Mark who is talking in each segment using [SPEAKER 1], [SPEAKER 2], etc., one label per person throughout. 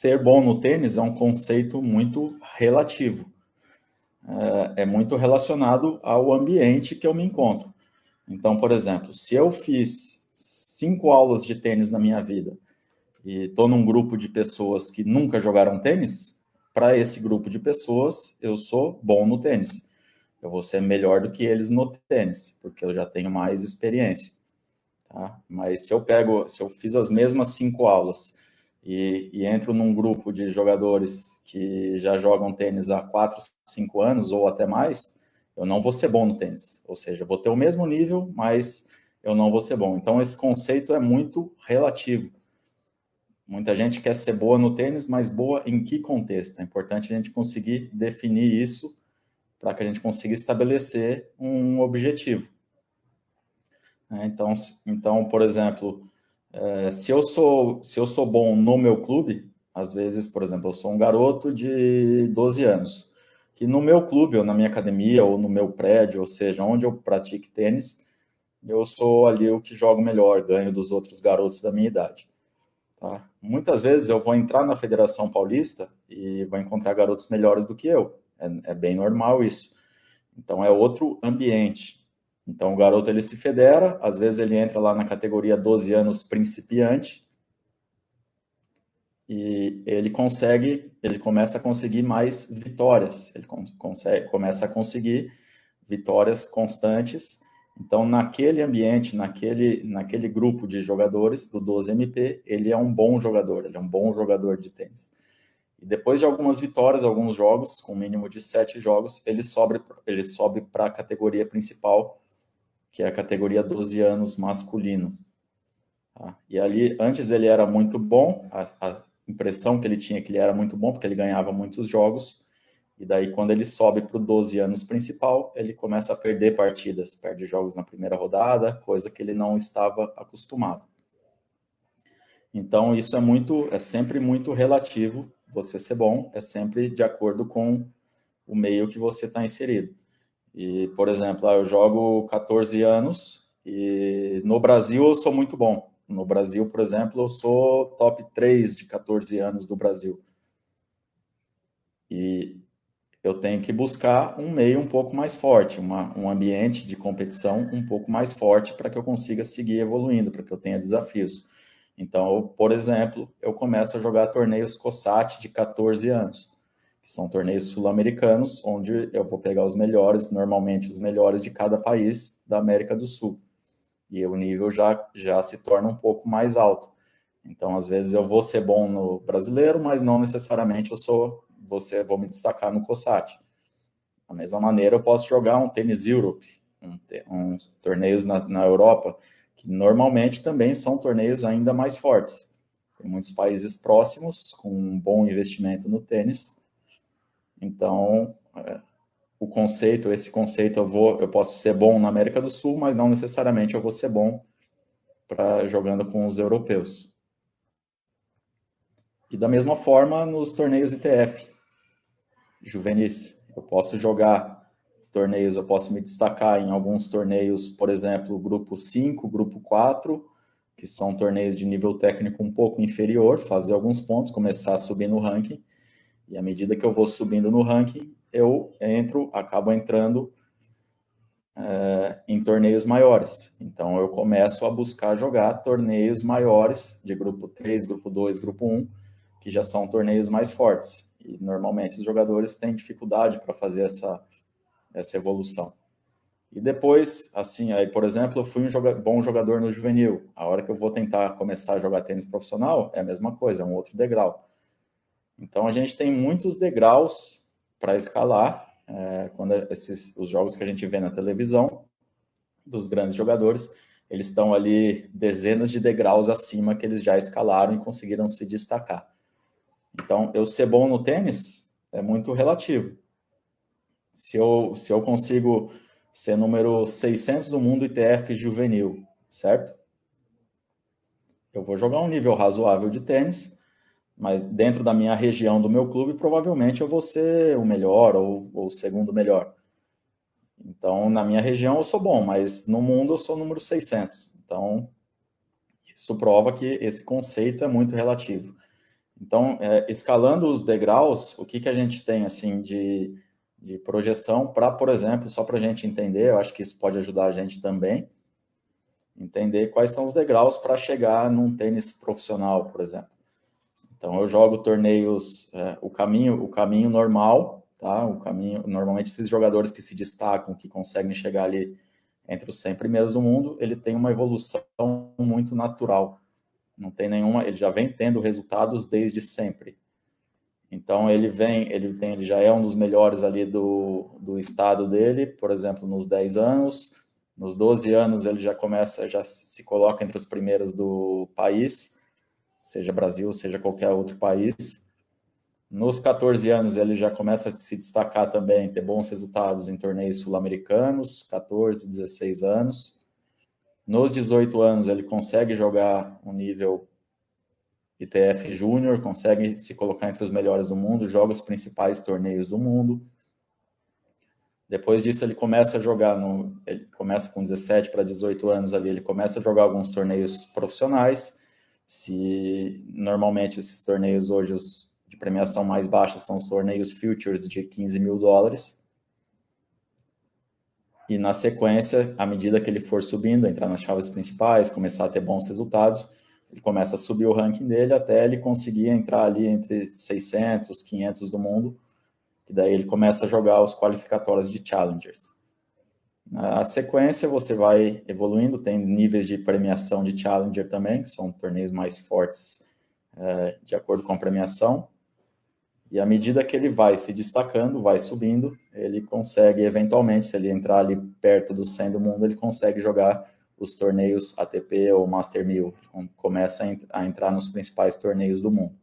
[SPEAKER 1] ser bom no tênis é um conceito muito relativo. É muito relacionado ao ambiente que eu me encontro. Então, por exemplo, se eu fiz 5 aulas de tênis na minha vida e estou num grupo de pessoas que nunca jogaram tênis, para esse grupo de pessoas, eu sou bom no tênis. Eu vou ser melhor do que eles no tênis, porque eu já tenho mais experiência. Tá? Mas se eu fiz as mesmas 5 aulas e entro num grupo de jogadores que já jogam tênis há 4, 5 anos ou até mais, eu não vou ser bom no tênis. Ou seja, eu vou ter o mesmo nível, mas eu não vou ser bom. Então, esse conceito é muito relativo. Muita gente quer ser boa no tênis, mas boa em que contexto? É importante a gente conseguir definir isso para que a gente consiga estabelecer um objetivo. Então, por exemplo, se eu sou bom no meu clube, às vezes, por exemplo, eu sou um garoto de 12 anos, que no meu clube, ou na minha academia, ou no meu prédio, ou seja, onde eu pratique tênis, eu sou ali o que jogo melhor, ganho dos outros garotos da minha idade. Tá? Muitas vezes eu vou entrar na Federação Paulista e vou encontrar garotos melhores do que eu. É bem normal isso. Então, é outro ambiente. Então, o garoto ele se federa, às vezes ele entra lá na categoria 12 anos principiante e ele começa a conseguir mais vitórias, ele começa a conseguir vitórias constantes. Então, naquele ambiente, naquele grupo de jogadores do 12MP, ele é um bom jogador, ele é um bom jogador de tênis. E depois de algumas vitórias, alguns jogos, com um mínimo de 7 jogos, ele sobe para a categoria principal, que é a categoria 12 anos masculino. Tá? E ali, antes ele era muito bom, a impressão que ele tinha é que ele era muito bom, porque ele ganhava muitos jogos, e daí quando ele sobe para o 12 anos principal, ele começa a perder partidas, perde jogos na primeira rodada, coisa que ele não estava acostumado. Então, isso é sempre muito relativo, você ser bom, é sempre de acordo com o meio que você está inserido. E, por exemplo, eu jogo 14 anos e no Brasil eu sou muito bom. No Brasil, por exemplo, eu sou top 3 de 14 anos do Brasil. E eu tenho que buscar um meio um pouco mais forte, um ambiente de competição um pouco mais forte para que eu consiga seguir evoluindo, para que eu tenha desafios. Então, por exemplo, eu começo a jogar torneios COSAT de 14 anos, que são torneios sul-americanos, onde eu vou pegar os melhores, normalmente os melhores de cada país da América do Sul. E o nível já se torna um pouco mais alto. Então, às vezes, eu vou ser bom no brasileiro, mas não necessariamente vou me destacar no COSAT. Da mesma maneira, eu posso jogar um Tennis Europe, uns torneios na Europa, que normalmente também são torneios ainda mais fortes. Tem muitos países próximos com um bom investimento no tênis. Então, esse conceito eu posso ser bom na América do Sul, mas não necessariamente eu vou ser bom jogando com os europeus. E da mesma forma nos torneios ITF, juvenis. Eu posso jogar torneios, eu posso me destacar em alguns torneios, por exemplo, grupo 5, grupo 4, que são torneios de nível técnico um pouco inferior, fazer alguns pontos, começar a subir no ranking, e à medida que eu vou subindo no ranking, eu acabo entrando em torneios maiores. Então, eu começo a buscar jogar torneios maiores, de grupo 3, grupo 2, grupo 1, que já são torneios mais fortes. E, normalmente, os jogadores têm dificuldade para fazer essa evolução. E depois, assim, aí, por exemplo, eu fui um bom jogador no juvenil. A hora que eu vou tentar começar a jogar tênis profissional, é a mesma coisa, é um outro degrau. Então, a gente tem muitos degraus para escalar, quando os jogos que a gente vê na televisão, dos grandes jogadores, eles estão ali dezenas de degraus acima que eles já escalaram e conseguiram se destacar. Então, eu ser bom no tênis é muito relativo. Se eu consigo ser número 600 do mundo ITF juvenil, certo? Eu vou jogar um nível razoável de tênis, mas dentro da minha região, do meu clube, provavelmente eu vou ser o melhor ou o segundo melhor. Então, na minha região eu sou bom, mas no mundo eu sou o número 600. Então, isso prova que esse conceito é muito relativo. Então, escalando os degraus, o que a gente tem assim de projeção para, por exemplo, só para a gente entender, eu acho que isso pode ajudar a gente também, entender quais são os degraus para chegar num tênis profissional, por exemplo. Então, eu jogo torneios, o caminho normal, tá? O caminho, normalmente esses jogadores que se destacam, que conseguem chegar ali entre os 100 primeiros do mundo, ele tem uma evolução muito natural. Não tem nenhuma, ele já vem tendo resultados desde sempre. Então ele já é um dos melhores ali do estado dele, por exemplo, nos 10 anos. Nos 12 anos ele já se coloca entre os primeiros do país, seja Brasil, seja qualquer outro país. Nos 14 anos ele já começa a se destacar também, ter bons resultados em torneios sul-americanos, 14, 16 anos. Nos 18 anos ele consegue jogar um nível ITF Júnior, consegue se colocar entre os melhores do mundo, joga os principais torneios do mundo. Depois disso ele começa a jogar, ele começa com 17 para 18 anos ali, ele começa a jogar alguns torneios profissionais. Se normalmente esses torneios hoje, os de premiação mais baixa, são os torneios futures de $15 mil. E na sequência, à medida que ele for subindo, entrar nas chaves principais, começar a ter bons resultados, ele começa a subir o ranking dele até ele conseguir entrar ali entre 600, 500 do mundo, e daí ele começa a jogar os qualificatórios de Challengers. Na sequência, você vai evoluindo, tem níveis de premiação de Challenger também, que são torneios mais fortes de acordo com a premiação, e à medida que ele vai se destacando, vai subindo, ele consegue, eventualmente, se ele entrar ali perto do 100 do mundo, ele consegue jogar os torneios ATP ou Master 1000, começa a entrar nos principais torneios do mundo.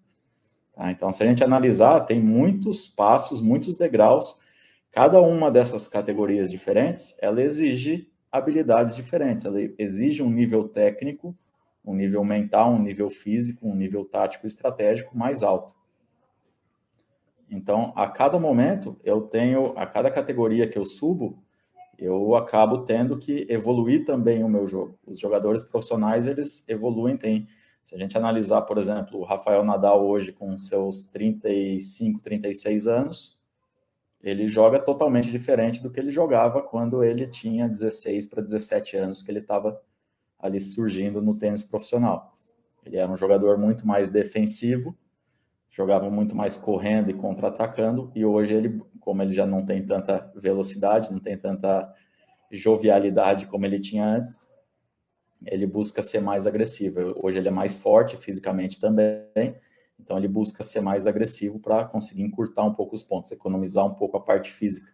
[SPEAKER 1] Tá? Então, se a gente analisar, tem muitos passos, muitos degraus, cada uma dessas categorias diferentes, ela exige habilidades diferentes, ela exige um nível técnico, um nível mental, um nível físico, um nível tático e estratégico mais alto. Então, a cada momento, a cada categoria que eu subo, eu acabo tendo que evoluir também o meu jogo. Os jogadores profissionais, eles evoluem, se a gente analisar, por exemplo, o Rafael Nadal hoje com seus 35, 36 anos, ele joga totalmente diferente do que ele jogava quando ele tinha 16 para 17 anos, que ele estava ali surgindo no tênis profissional. Ele era um jogador muito mais defensivo, jogava muito mais correndo e contra-atacando, e hoje ele, como ele já não tem tanta velocidade, não tem tanta jovialidade como ele tinha antes, ele busca ser mais agressivo. Hoje ele é mais forte fisicamente também, então ele busca ser mais agressivo para conseguir encurtar um pouco os pontos, economizar um pouco a parte física.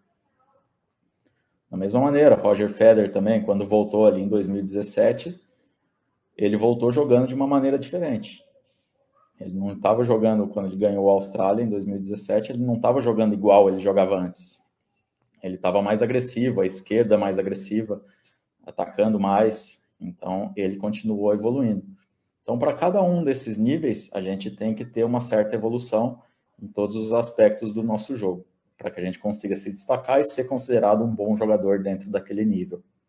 [SPEAKER 1] Da mesma maneira, Roger Federer também, quando voltou ali em 2017, ele voltou jogando de uma maneira diferente. Ele não estava jogando, quando ele ganhou a Austrália em 2017, ele não estava jogando igual ele jogava antes. Ele estava mais agressivo, a esquerda mais agressiva, atacando mais, então ele continuou evoluindo. Então, para cada um desses níveis, a gente tem que ter uma certa evolução em todos os aspectos do nosso jogo, para que a gente consiga se destacar e ser considerado um bom jogador dentro daquele nível.